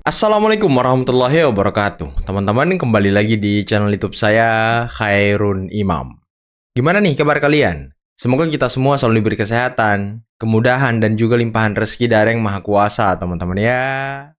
Assalamualaikum warahmatullahi wabarakatuh. Teman-teman kembali lagi di channel YouTube saya, Khairun Imam. Gimana nih kabar kalian? Semoga kita semua selalu diberi kesehatan, kemudahan, dan juga limpahan rezeki dari Yang Maha Kuasa, teman-teman ya.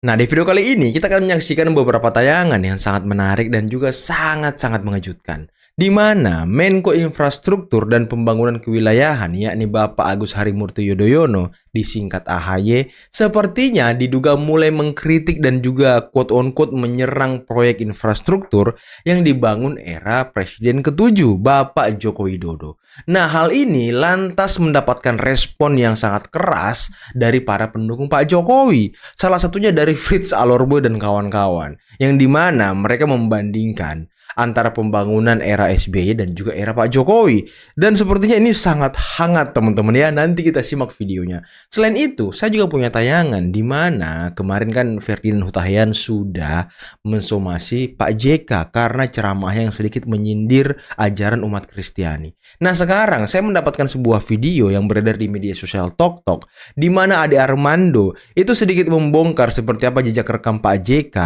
Nah, di video kali ini kita akan menyaksikan beberapa tayangan yang sangat menarik dan juga sangat-sangat mengejutkan. Di mana Menko Infrastruktur dan Pembangunan Kewilayahan, yakni Bapak Agus Harimurti Yudhoyono, disingkat AHY, sepertinya diduga mulai mengkritik dan juga quote-on-quote menyerang proyek infrastruktur yang dibangun era Presiden ke-7, Bapak Joko Widodo. Nah, hal ini lantas mendapatkan respon yang sangat keras dari para pendukung Pak Jokowi. Salah satunya dari Fritz Alorbo dan kawan-kawan, yang dimana mereka membandingkan antara pembangunan era SBY dan juga era Pak Jokowi. Dan sepertinya ini sangat hangat teman-teman ya. Nanti kita simak videonya. Selain itu, saya juga punya tayangan di mana kemarin kan Ferdinand Hutahian sudah mensomasi Pak JK karena ceramah yang sedikit menyindir ajaran umat Kristiani. Nah, sekarang saya mendapatkan sebuah video yang beredar di media sosial TokTok di mana Ade Armando itu sedikit membongkar seperti apa jejak rekam Pak JK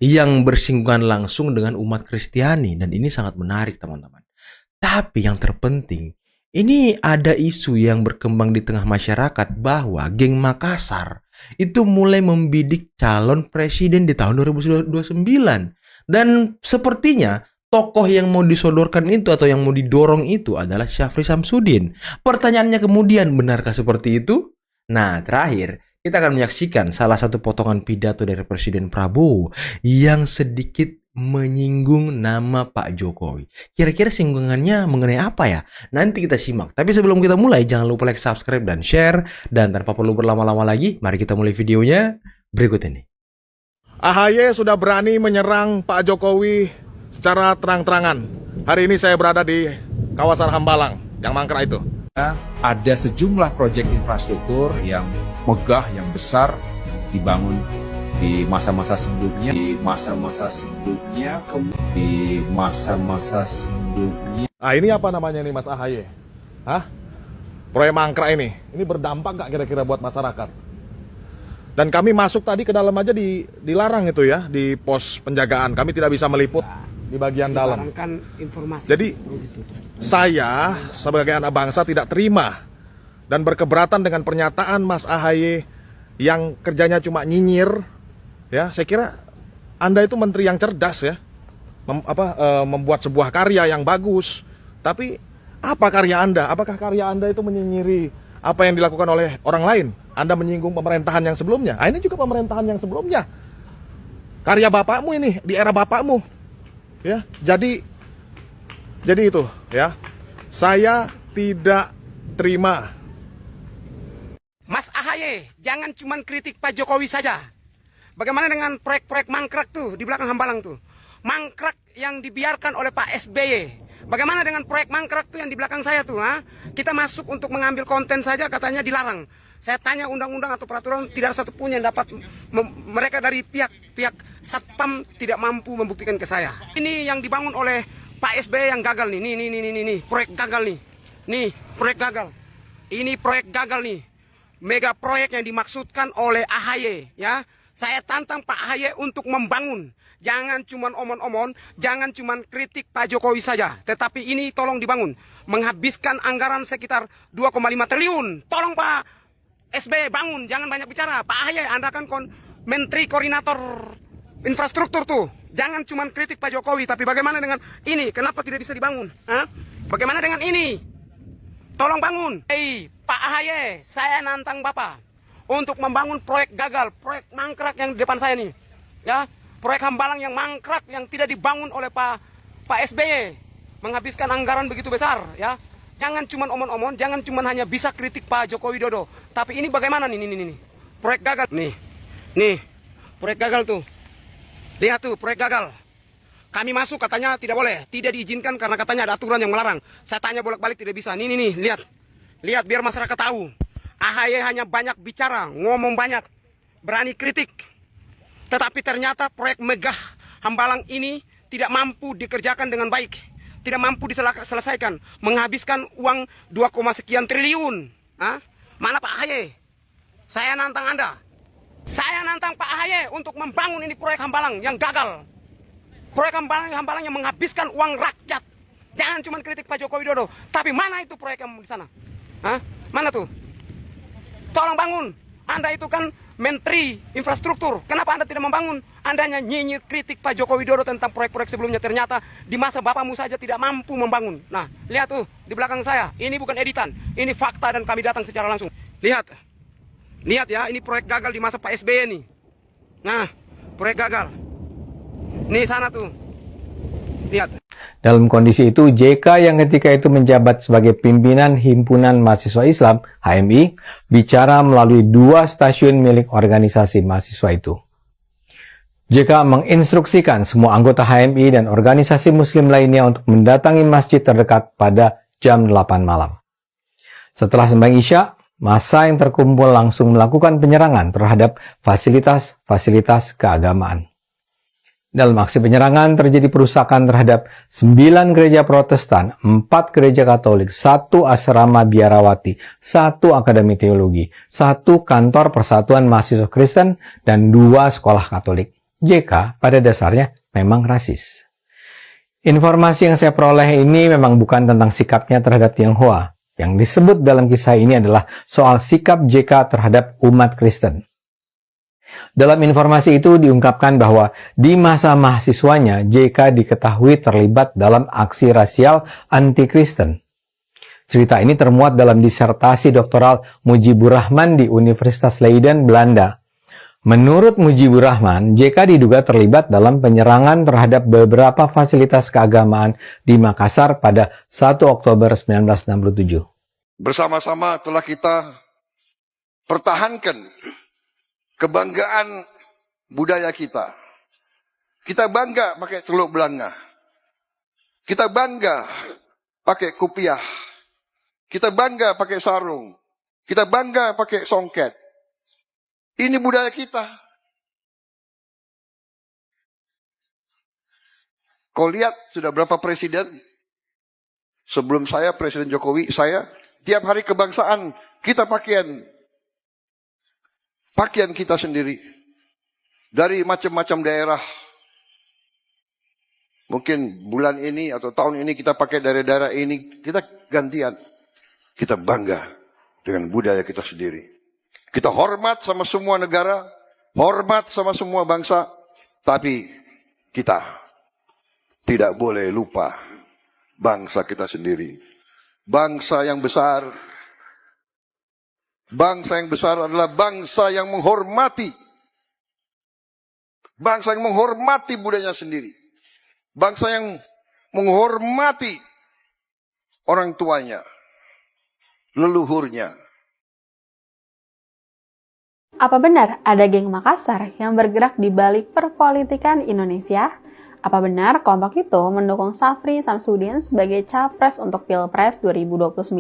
yang bersinggungan langsung dengan umat Kristiani. Dan ini sangat menarik teman-teman. Tapi yang terpenting, ini ada isu yang berkembang di tengah masyarakat bahwa geng Makassar itu mulai membidik calon presiden di tahun 2029. Dan sepertinya tokoh yang mau disodorkan itu atau yang mau didorong itu adalah Syafri Samsudin. Pertanyaannya kemudian, benarkah seperti itu? Nah, terakhir kita akan menyaksikan salah satu potongan pidato dari Presiden Prabowo yang sedikit menyinggung nama Pak Jokowi. Kira-kira singgungannya mengenai apa ya? Nanti kita simak. Tapi sebelum kita mulai, jangan lupa like, subscribe, dan share. Dan tanpa perlu berlama-lama lagi, mari kita mulai videonya berikut ini. AHY sudah berani menyerang Pak Jokowi secara terang-terangan. Hari ini saya berada di kawasan Hambalang, yang mangkrak itu. Ada sejumlah proyek infrastruktur yang megah, yang besar dibangun di masa-masa sebelumnya, Ah, ini apa namanya nih Mas AHY? Hah? Proyek mangkrak ini berdampak nggak kira-kira buat masyarakat? Dan kami masuk tadi ke dalam aja dilarang itu ya, di pos penjagaan. Kami tidak bisa meliput di bagian dalam. Informasi. Jadi saya sebagai anak bangsa tidak terima dan berkeberatan dengan pernyataan Mas AHY yang kerjanya cuma nyinyir. Ya, saya kira Anda itu menteri yang cerdas ya, membuat sebuah karya yang bagus. Tapi apa karya Anda? Apakah karya Anda itu menyinyiri apa yang dilakukan oleh orang lain? Anda menyinggung pemerintahan yang sebelumnya. Ini juga pemerintahan yang sebelumnya. Karya bapakmu ini di era bapakmu. Ya, jadi itu ya. Saya tidak terima. Mas AHY, jangan cuma kritik Pak Jokowi saja. Bagaimana dengan proyek-proyek mangkrak tuh di belakang Hambalang tuh? Mangkrak yang dibiarkan oleh Pak SBY. Bagaimana dengan proyek mangkrak tuh yang di belakang saya tuh? Kita masuk untuk mengambil konten saja katanya dilarang. Saya tanya undang-undang atau peraturan, tidak satu pun yang dapat mereka dari pihak Satpam tidak mampu membuktikan ke saya. Ini yang dibangun oleh Pak SBY yang gagal nih. Nih, proyek gagal nih. Nih, proyek gagal. Ini proyek gagal nih. Mega proyek yang dimaksudkan oleh AHY ya. Saya tantang Pak AHY untuk membangun. Jangan cuma omon-omon, jangan cuma kritik Pak Jokowi saja. Tetapi ini tolong dibangun. Menghabiskan anggaran sekitar 2,5 triliun. Tolong Pak SBY bangun, jangan banyak bicara. Pak AHY, Anda kan Menteri Koordinator Infrastruktur tuh. Jangan cuma kritik Pak Jokowi, tapi bagaimana dengan ini? Kenapa tidak bisa dibangun? Bagaimana dengan ini? Tolong bangun. Pak AHY, saya nantang Bapak untuk membangun proyek gagal, proyek mangkrak yang di depan saya nih. Ya, proyek Hambalang yang mangkrak yang tidak dibangun oleh Pak SBY. Menghabiskan anggaran begitu besar, ya. Jangan cuma omon-omon, jangan cuma hanya bisa kritik Pak Joko Widodo. Tapi ini bagaimana nih. Proyek gagal. Nih. Proyek gagal tuh. Lihat tuh, proyek gagal. Kami masuk katanya tidak boleh, tidak diizinkan karena katanya ada aturan yang melarang. Saya tanya bolak-balik tidak bisa. Nih, lihat. Lihat biar masyarakat tahu. AHY hanya banyak bicara, ngomong banyak, berani kritik. Tetapi ternyata proyek megah Hambalang ini tidak mampu dikerjakan dengan baik. Tidak mampu diselesaikan. Menghabiskan uang 2, sekian triliun. Mana Pak AHY? Saya nantang Anda. Saya nantang Pak AHY untuk membangun ini proyek Hambalang yang gagal. Proyek Hambalang yang menghabiskan uang rakyat. Jangan cuma kritik Pak Joko Widodo, tapi mana itu proyek yang di sana? Hah? Mana tuh? Tolong bangun. Anda itu kan Menteri Infrastruktur. Kenapa Anda tidak membangun? Anda hanya nyinyir kritik Pak Joko Widodo tentang proyek-proyek sebelumnya. Ternyata di masa bapakmu saja tidak mampu membangun. Nah, lihat tuh di belakang saya. Ini bukan editan. Ini fakta dan kami datang secara langsung. Lihat. Lihat ya, ini proyek gagal di masa Pak SBY nih. Nah, proyek gagal. Nih sana tuh. Lihat. Dalam kondisi itu, JK yang ketika itu menjabat sebagai pimpinan Himpunan Mahasiswa Islam, HMI, bicara melalui 2 stasiun milik organisasi mahasiswa itu. JK menginstruksikan semua anggota HMI dan organisasi muslim lainnya untuk mendatangi masjid terdekat pada jam 8 malam. Setelah sembahyang Isya, massa yang terkumpul langsung melakukan penyerangan terhadap fasilitas-fasilitas keagamaan. Dalam aksi penyerangan terjadi perusakan terhadap 9 gereja Protestan, 4 gereja Katolik, 1 asrama biarawati, 1 akademi teologi, 1 kantor Persatuan Mahasiswa Kristen, dan 2 sekolah Katolik. JK pada dasarnya memang rasis. Informasi yang saya peroleh ini memang bukan tentang sikapnya terhadap Tionghoa. Yang disebut dalam kisah ini adalah soal sikap JK terhadap umat Kristen. Dalam informasi itu diungkapkan bahwa di masa mahasiswanya, JK diketahui terlibat dalam aksi rasial anti-Kristen. Cerita ini termuat dalam disertasi doktoral Mujibur Rahman di Universitas Leiden, Belanda. Menurut Mujibur Rahman, JK diduga terlibat dalam penyerangan terhadap beberapa fasilitas keagamaan di Makassar pada 1 Oktober 1967. Bersama-sama telah kita pertahankan kebanggaan budaya kita. Kita bangga pakai celuk belanga. Kita bangga pakai kupiah. Kita bangga pakai sarung. Kita bangga pakai songket. Ini budaya kita. Kau lihat sudah berapa presiden? Sebelum saya, Presiden Jokowi, saya tiap hari kebangsaan kita pakaian kita sendiri dari macam-macam daerah. Mungkin bulan ini atau tahun ini kita pakai dari daerah ini, kita gantian. Kita bangga dengan budaya kita sendiri. Kita hormat sama semua negara, hormat sama semua bangsa, tapi kita tidak boleh lupa bangsa kita sendiri. Bangsa yang besar. Bangsa yang besar adalah bangsa yang menghormati. Bangsa yang menghormati budayanya sendiri. Bangsa yang menghormati orang tuanya, leluhurnya. Apa benar ada geng Makassar yang bergerak di balik perpolitikan Indonesia? Apa benar kelompok itu mendukung Safri Samsudin sebagai capres untuk Pilpres 2029?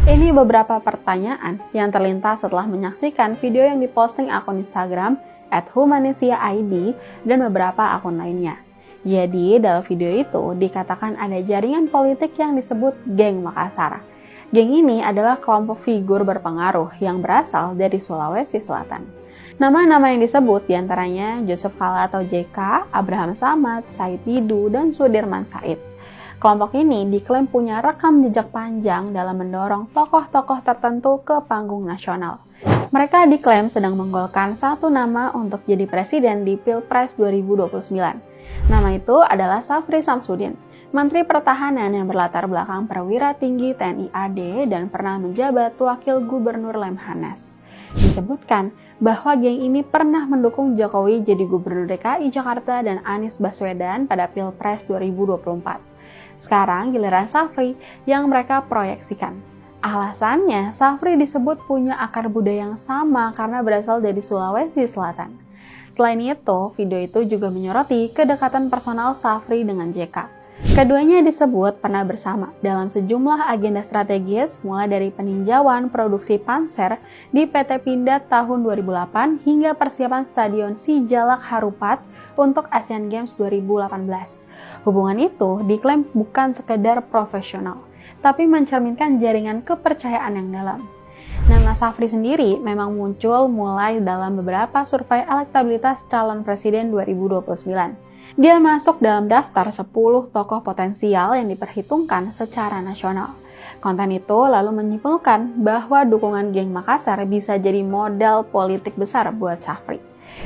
Ini beberapa pertanyaan yang terlintas setelah menyaksikan video yang diposting akun Instagram @humanesiaid dan beberapa akun lainnya. Jadi, dalam video itu dikatakan ada jaringan politik yang disebut geng Makassar. Geng ini adalah kelompok figur berpengaruh yang berasal dari Sulawesi Selatan. Nama-nama yang disebut diantaranya Yusuf Kala atau JK, Abraham Samad, Said Didu, dan Sudirman Said. Kelompok ini diklaim punya rekam jejak panjang dalam mendorong tokoh-tokoh tertentu ke panggung nasional. Mereka diklaim sedang menggolkan satu nama untuk jadi presiden di Pilpres 2029. Nama itu adalah Safri Samsudin, Menteri Pertahanan yang berlatar belakang perwira tinggi TNI AD dan pernah menjabat Wakil Gubernur Lemhanas. Disebutkan bahwa geng ini pernah mendukung Jokowi jadi Gubernur DKI Jakarta dan Anies Baswedan pada Pilpres 2024. Sekarang giliran Safri yang mereka proyeksikan. Alasannya, Safri disebut punya akar budaya yang sama karena berasal dari Sulawesi Selatan. Selain itu, video itu juga menyoroti kedekatan personal Safri dengan JK. Keduanya disebut pernah bersama dalam sejumlah agenda strategis mulai dari peninjauan produksi Panser di PT Pindad tahun 2008 hingga persiapan Stadion Sijalak Harupat untuk Asian Games 2018. Hubungan itu diklaim bukan sekedar profesional, tapi mencerminkan jaringan kepercayaan yang dalam. Nama Safri sendiri memang muncul mulai dalam beberapa survei elektabilitas calon presiden 2029. Dia masuk dalam daftar 10 tokoh potensial yang diperhitungkan secara nasional. Konten itu lalu menyimpulkan bahwa dukungan geng Makassar bisa jadi modal politik besar buat Safri.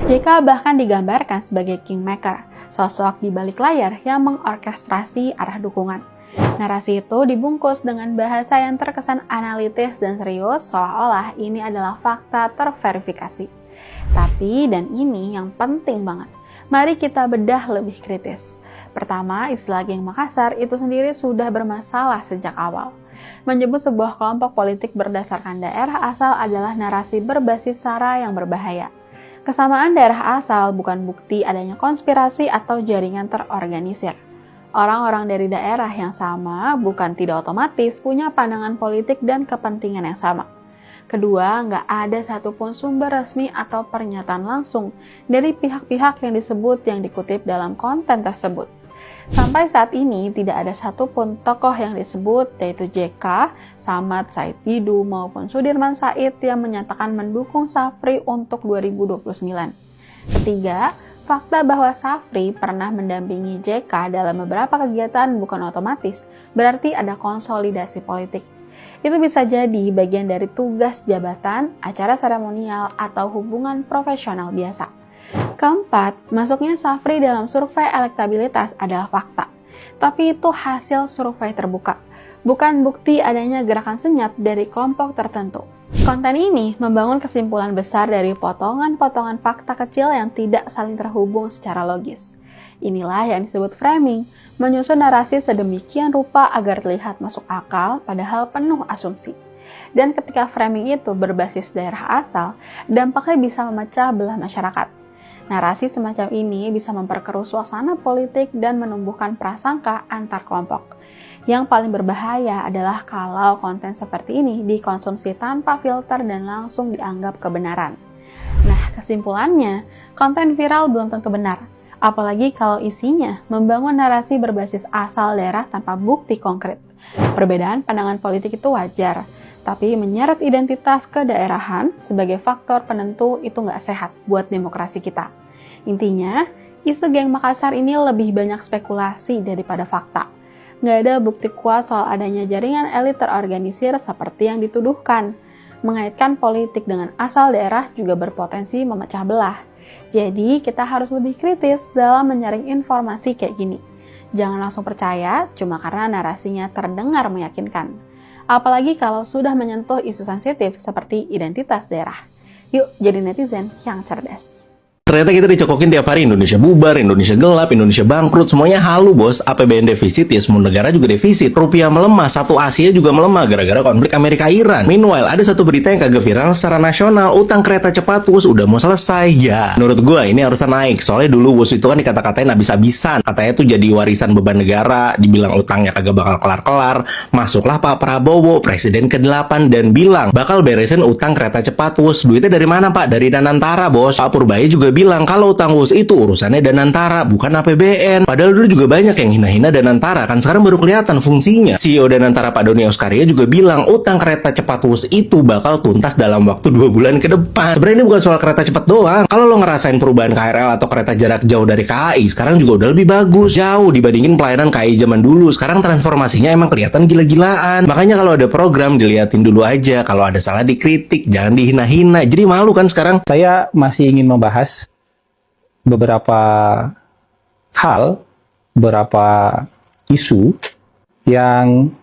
JK bahkan digambarkan sebagai kingmaker, sosok di balik layar yang mengorkestrasi arah dukungan. Narasi itu dibungkus dengan bahasa yang terkesan analitis dan serius, seolah-olah ini adalah fakta terverifikasi. Tapi, dan ini yang penting banget, mari kita bedah lebih kritis. Pertama, istilah geng Makassar itu sendiri sudah bermasalah sejak awal. Menyebut sebuah kelompok politik berdasarkan daerah asal adalah narasi berbasis SARA yang berbahaya. Kesamaan daerah asal bukan bukti adanya konspirasi atau jaringan terorganisir. Orang-orang dari daerah yang sama bukan tidak otomatis punya pandangan politik dan kepentingan yang sama. Kedua, nggak ada satupun sumber resmi atau pernyataan langsung dari pihak-pihak yang disebut yang dikutip dalam konten tersebut. Sampai saat ini tidak ada satupun tokoh yang disebut, yaitu JK, Samad Said Didu maupun Sudirman Said yang menyatakan mendukung Safri untuk 2029. Ketiga, fakta bahwa Safri pernah mendampingi JK dalam beberapa kegiatan bukan otomatis berarti ada konsolidasi politik. Itu bisa jadi bagian dari tugas jabatan, acara seremonial, atau hubungan profesional biasa. Keempat, masuknya Safri dalam survei elektabilitas adalah fakta. Tapi itu hasil survei terbuka, bukan bukti adanya gerakan senyap dari kelompok tertentu. Konten ini membangun kesimpulan besar dari potongan-potongan fakta kecil yang tidak saling terhubung secara logis. Inilah yang disebut framing, menyusun narasi sedemikian rupa agar terlihat masuk akal padahal penuh asumsi. Dan ketika framing itu berbasis daerah asal, dampaknya bisa memecah belah masyarakat. Narasi semacam ini bisa memperkeruh suasana politik dan menumbuhkan prasangka antar kelompok. Yang paling berbahaya adalah kalau konten seperti ini dikonsumsi tanpa filter dan langsung dianggap kebenaran. Nah, kesimpulannya, konten viral belum tentu benar. Apalagi kalau isinya membangun narasi berbasis asal daerah tanpa bukti konkret. Perbedaan pandangan politik itu wajar, tapi menyeret identitas kedaerahan sebagai faktor penentu itu nggak sehat buat demokrasi kita. Intinya, isu geng Makassar ini lebih banyak spekulasi daripada fakta. Nggak ada bukti kuat soal adanya jaringan elit terorganisir seperti yang dituduhkan. Mengaitkan politik dengan asal daerah juga berpotensi memecah belah. Jadi, kita harus lebih kritis dalam menyaring informasi kayak gini. Jangan langsung percaya cuma karena narasinya terdengar meyakinkan. Apalagi kalau sudah menyentuh isu sensitif seperti identitas daerah. Yuk, jadi netizen yang cerdas. Ternyata kita dicokokin tiap hari, Indonesia bubar, Indonesia gelap, Indonesia bangkrut, semuanya halu bos. APBN defisit, ya semua negara juga defisit. Rupiah melemah, satu Asia juga melemah gara-gara konflik Amerika-Iran. Meanwhile, ada satu berita yang kagak viral secara nasional, utang kereta cepat WUS udah mau selesai. Ya, menurut gua ini harusnya naik, soalnya dulu WUS itu kan dikata-katain habis-habisan. Katanya tuh jadi warisan beban negara, dibilang utangnya kagak bakal kelar-kelar. Masuklah Pak Prabowo, Presiden ke-8 dan bilang bakal beresin utang kereta cepat WUS. Duitnya dari mana Pak? Dari Danantara bos. Pak Purbaya juga bilang kalau utang WUS itu urusannya Danantara, bukan APBN. Padahal dulu juga banyak yang hina-hina Danantara, kan sekarang baru kelihatan fungsinya. CEO Danantara Pak Doni Oskaria juga bilang utang kereta cepat WUS itu bakal tuntas dalam waktu 2 bulan ke depan. Sebenarnya ini bukan soal kereta cepat doang. Kalau lo ngerasain perubahan KRL atau kereta jarak jauh dari KAI, sekarang juga udah lebih bagus. Jauh dibandingin pelayanan KAI zaman dulu. Sekarang transformasinya emang kelihatan gila-gilaan. Makanya kalau ada program diliatin dulu aja. Kalau ada salah dikritik, jangan dihina-hina. Jadi malu kan sekarang. Saya masih ingin membahas beberapa hal, beberapa isu yang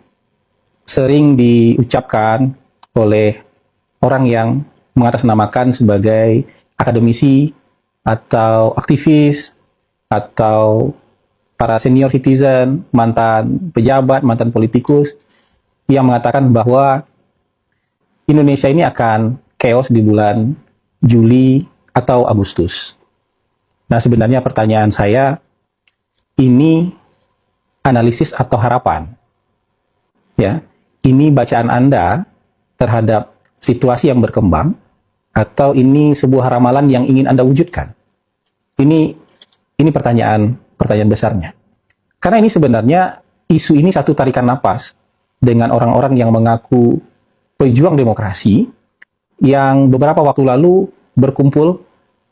sering diucapkan oleh orang yang mengatasnamakan sebagai akademisi atau aktivis atau para senior citizen, mantan pejabat, mantan politikus yang mengatakan bahwa Indonesia ini akan chaos di bulan Juli atau Agustus. Nah, sebenarnya pertanyaan saya, ini analisis atau harapan? Ya, ini bacaan Anda terhadap situasi yang berkembang, atau ini sebuah ramalan yang ingin Anda wujudkan? Ini pertanyaan besarnya. Karena ini sebenarnya isu ini satu tarikan napas dengan orang-orang yang mengaku pejuang demokrasi yang beberapa waktu lalu berkumpul.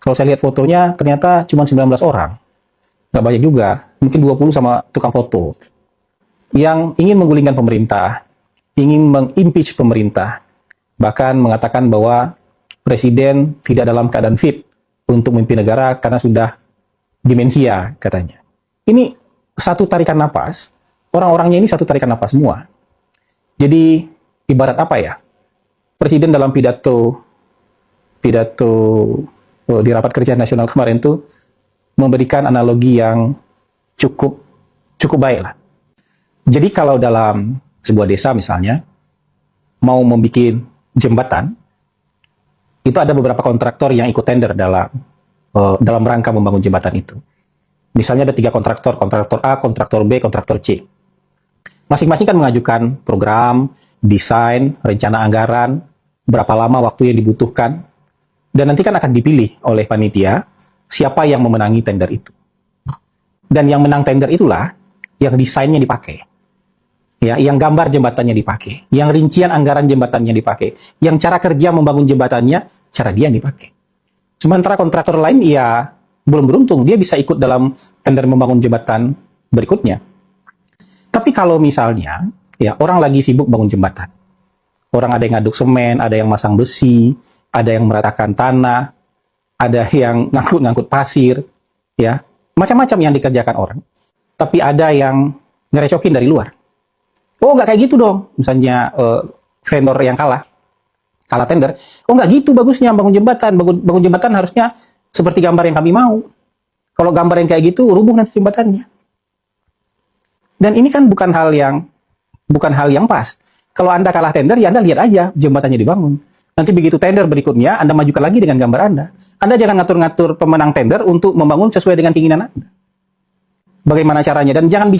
Kalau saya lihat fotonya ternyata cuma 19 orang. Nggak banyak juga, mungkin 20 sama tukang foto. Yang ingin menggulingkan pemerintah, ingin mengimpeach pemerintah, bahkan mengatakan bahwa presiden tidak dalam keadaan fit untuk memimpin negara karena sudah demensia katanya. Ini satu tarikan napas, orang-orangnya ini satu tarikan napas semua. Jadi ibarat apa ya? Presiden dalam pidato di rapat kerja nasional kemarin tuh memberikan analogi yang cukup baik lah. Jadi kalau dalam sebuah desa misalnya mau membuat jembatan, itu ada beberapa kontraktor yang ikut tender dalam rangka membangun jembatan itu. Misalnya ada 3 kontraktor A, kontraktor B, kontraktor C. Masing-masing kan mengajukan program, desain, rencana anggaran, berapa lama waktu yang dibutuhkan, dan nanti kan akan dipilih oleh panitia siapa yang memenangi tender itu. Dan yang menang tender itulah yang desainnya dipakai. Ya, yang gambar jembatannya dipakai, yang rincian anggaran jembatannya dipakai, yang cara kerja membangun jembatannya, cara dia yang dipakai. Sementara kontraktor lain ya belum beruntung, dia bisa ikut dalam tender membangun jembatan berikutnya. Tapi kalau misalnya ya orang lagi sibuk bangun jembatan, orang ada yang ngaduk semen, ada yang masang besi, ada yang meratakan tanah, ada yang ngangkut pasir, ya macam-macam yang dikerjakan orang. Tapi ada yang ngerecokin dari luar. Oh, nggak kayak gitu dong. Misalnya vendor yang kalah tender. Oh, nggak gitu bagusnya bangun jembatan. Bangun jembatan harusnya seperti gambar yang kami mau. Kalau gambar yang kayak gitu, rubuh nanti jembatannya. Dan ini kan bukan hal yang pas. Kalau Anda kalah tender, ya Anda lihat aja jembatannya dibangun. Nanti begitu tender berikutnya, Anda majukan lagi dengan gambar Anda. Anda jangan ngatur-ngatur pemenang tender untuk membangun sesuai dengan keinginan Anda. Bagaimana caranya? Dan jangan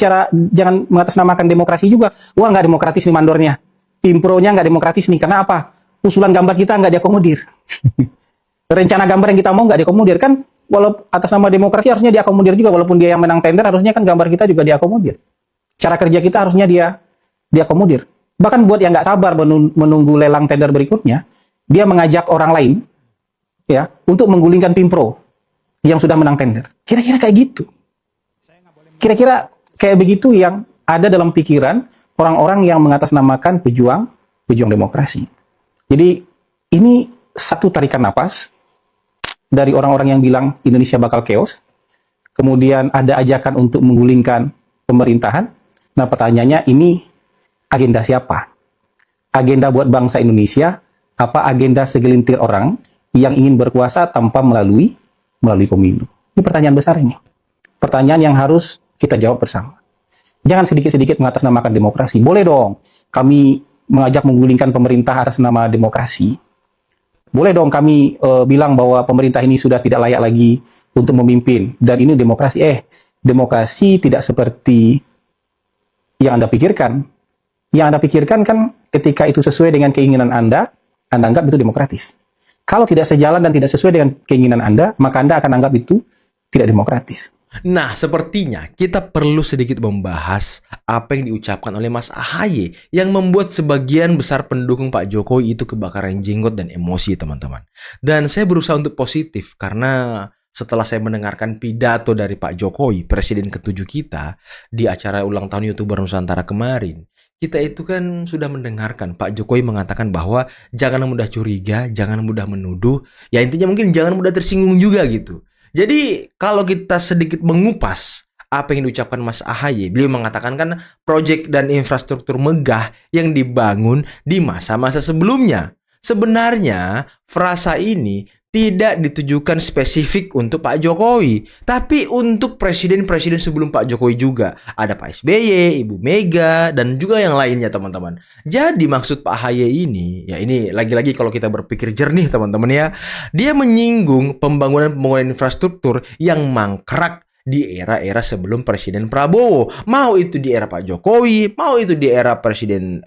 mengatasnamakan demokrasi juga. Wah, nggak demokratis nih mandornya. Pimpronya nggak demokratis nih. Karena apa? Usulan gambar kita nggak diakomodir. Rencana gambar yang kita mau nggak diakomodir. Kan walaupun atas nama demokrasi harusnya diakomodir juga. Walaupun dia yang menang tender, harusnya kan gambar kita juga diakomodir. Cara kerja kita harusnya diakomodir. Bahkan buat yang nggak sabar menunggu lelang tender berikutnya, dia mengajak orang lain ya untuk menggulingkan Pimpro yang sudah menang tender. Kira-kira kayak gitu. Kira-kira kayak begitu yang ada dalam pikiran orang-orang yang mengatasnamakan pejuang demokrasi. Jadi ini satu tarikan napas dari orang-orang yang bilang Indonesia bakal chaos. Kemudian ada ajakan untuk menggulingkan pemerintahan. Nah, pertanyaannya ini agenda siapa? Agenda buat bangsa Indonesia? Apa agenda segelintir orang yang ingin berkuasa tanpa melalui pemilu? Ini pertanyaan besar ini. Pertanyaan yang harus kita jawab bersama. Jangan sedikit-sedikit mengatasnamakan demokrasi. Boleh dong kami mengajak menggulingkan pemerintah atas nama demokrasi. Boleh dong kami bilang bahwa pemerintah ini sudah tidak layak lagi untuk memimpin. Dan ini demokrasi. Demokrasi tidak seperti yang Anda pikirkan. Yang Anda pikirkan kan ketika itu sesuai dengan keinginan Anda anggap itu demokratis. Kalau tidak sejalan dan tidak sesuai dengan keinginan Anda, maka Anda akan anggap itu tidak demokratis. Nah, sepertinya kita perlu sedikit membahas apa yang diucapkan oleh Mas AHY yang membuat sebagian besar pendukung Pak Jokowi itu kebakaran jenggot dan emosi, teman-teman. Dan saya berusaha untuk positif karena setelah saya mendengarkan pidato dari Pak Jokowi, Presiden ke-7 kita, di acara ulang tahun YouTuber Nusantara kemarin, kita itu kan sudah mendengarkan Pak Jokowi mengatakan bahwa jangan mudah curiga, jangan mudah menuduh, ya intinya mungkin jangan mudah tersinggung juga gitu. Jadi kalau kita sedikit mengupas apa yang diucapkan Mas AHY, beliau mengatakan kan proyek dan infrastruktur megah yang dibangun di masa-masa sebelumnya. Sebenarnya frasa ini tidak ditujukan spesifik untuk Pak Jokowi, tapi untuk presiden-presiden sebelum Pak Jokowi juga. Ada Pak SBY, Ibu Mega, dan juga yang lainnya, teman-teman. Jadi maksud Pak AHY ini, ya ini lagi-lagi kalau kita berpikir jernih, teman-teman ya, dia menyinggung pembangunan infrastruktur yang mangkrak, di era-era sebelum Presiden Prabowo. Mau itu di era Pak Jokowi, mau itu di era Presiden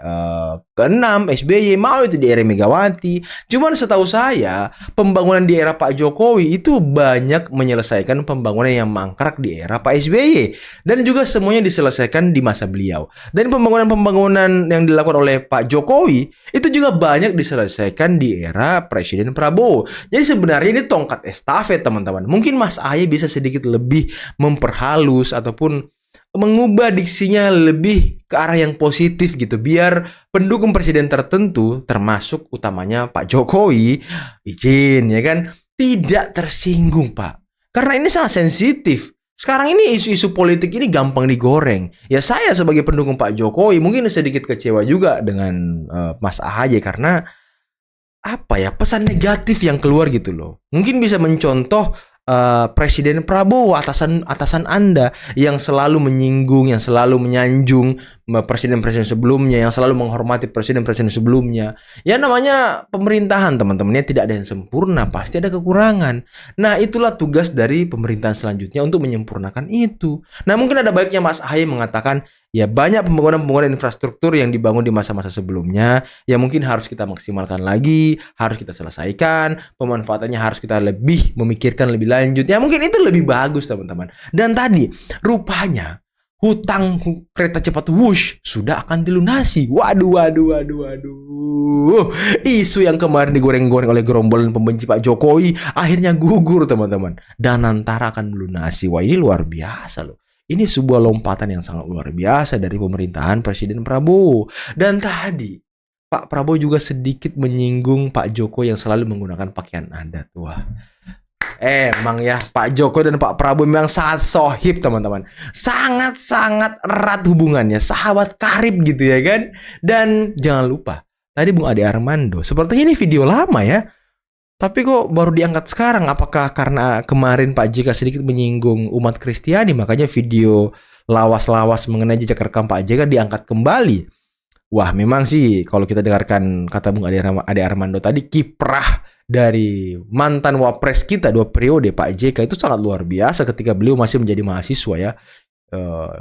ke-6 SBY, mau itu di era Megawati. Cuman setahu saya, pembangunan di era Pak Jokowi itu banyak menyelesaikan pembangunan yang mangkrak di era Pak SBY. Dan juga semuanya diselesaikan di masa beliau. Dan pembangunan-pembangunan yang dilakukan oleh Pak Jokowi itu juga banyak diselesaikan di era Presiden Prabowo. Jadi sebenarnya ini tongkat estafet, teman-teman. Mungkin Mas Ahaye bisa sedikit lebih memperhalus ataupun mengubah diksinya lebih ke arah yang positif gitu, biar pendukung presiden tertentu termasuk utamanya Pak Jokowi izin ya kan tidak tersinggung, Pak, karena ini sangat sensitif. Sekarang ini isu-isu politik ini gampang digoreng. Ya saya sebagai pendukung Pak Jokowi mungkin sedikit kecewa juga dengan Mas Ahaye karena apa ya, pesan negatif yang keluar gitu loh. Mungkin bisa mencontoh Presiden Prabowo, atasan Anda yang selalu menyinggung, yang selalu menyanjung presiden-presiden sebelumnya, yang selalu menghormati presiden-presiden sebelumnya. Ya namanya pemerintahan, teman-temannya tidak ada yang sempurna, pasti ada kekurangan. Nah itulah tugas dari pemerintahan selanjutnya untuk menyempurnakan itu. Nah mungkin ada baiknya Mas Ahaye mengatakan, ya banyak pembangunan infrastruktur yang dibangun di masa-masa sebelumnya yang mungkin harus kita maksimalkan lagi, harus kita selesaikan, pemanfaatannya harus kita lebih memikirkan lebih lanjut. Ya mungkin itu lebih bagus, teman-teman. Dan tadi rupanya hutang kereta cepat Wush sudah akan dilunasi. Waduh. Isu yang kemarin digoreng-goreng oleh gerombolan pembenci Pak Jokowi akhirnya gugur, teman-teman. Danantara akan melunasi. Wah, ini luar biasa loh. Ini sebuah lompatan yang sangat luar biasa dari pemerintahan Presiden Prabowo. Dan tadi Pak Prabowo juga sedikit menyinggung Pak Jokowi yang selalu menggunakan pakaian adat. Wah, emang ya Pak Jokowi dan Pak Prabowo memang sangat sohib, teman-teman. Sangat-sangat erat hubungannya, sahabat karib gitu ya kan. Dan jangan lupa, tadi Bung Ade Armando, sepertinya ini video lama ya, tapi kok baru diangkat sekarang? Apakah karena kemarin Pak JK sedikit menyinggung umat Kristiani, makanya video lawas-lawas mengenai jejak rekam Pak JK diangkat kembali? Wah, memang sih kalau kita dengarkan kata Bung Ade Armando tadi, kiprah dari mantan wapres kita 2 periode Pak JK itu sangat luar biasa ketika beliau masih menjadi mahasiswa ya.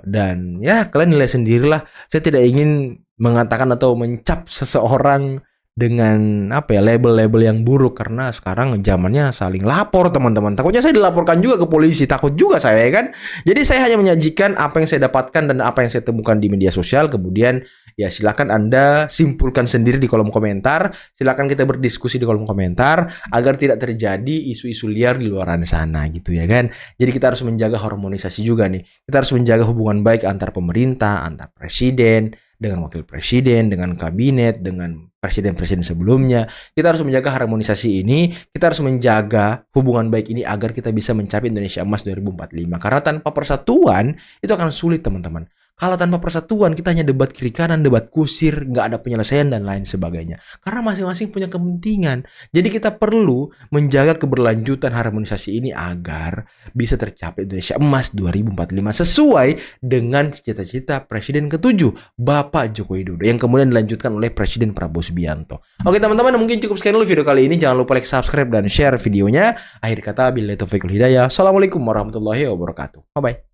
Dan ya kalian nilai sendirilah. Saya tidak ingin mengatakan atau mencap seseorang dengan apa ya, label-label yang buruk, karena sekarang zamannya saling lapor, teman-teman. Takutnya saya dilaporkan juga ke polisi, takut juga saya kan. Jadi saya hanya menyajikan apa yang saya dapatkan dan apa yang saya temukan di media sosial. Kemudian ya silakan Anda simpulkan sendiri di kolom komentar. Silakan kita berdiskusi di kolom komentar agar tidak terjadi isu-isu liar di luar sana gitu ya kan. Jadi kita harus menjaga harmonisasi juga nih. Kita harus menjaga hubungan baik antar pemerintah, antar presiden dengan wakil presiden, dengan kabinet, dengan presiden-presiden sebelumnya. Kita harus menjaga harmonisasi ini, kita harus menjaga hubungan baik ini agar kita bisa mencapai Indonesia Emas 2045. Karena tanpa persatuan itu akan sulit, teman-teman. Kalau tanpa persatuan kita hanya debat kiri kanan, debat kusir, nggak ada penyelesaian dan lain sebagainya. Karena masing-masing punya kepentingan. Jadi kita perlu menjaga keberlanjutan harmonisasi ini agar bisa tercapai Indonesia Emas 2045 sesuai dengan cita-cita Presiden ke-7 Bapak Joko Widodo yang kemudian dilanjutkan oleh Presiden Prabowo Subianto. Oke teman-teman, mungkin cukup sekian dulu video kali ini. Jangan lupa like, subscribe, dan share videonya. Akhir kata, billahi taufiq wal hidayah. Assalamualaikum warahmatullahi wabarakatuh. Bye-bye.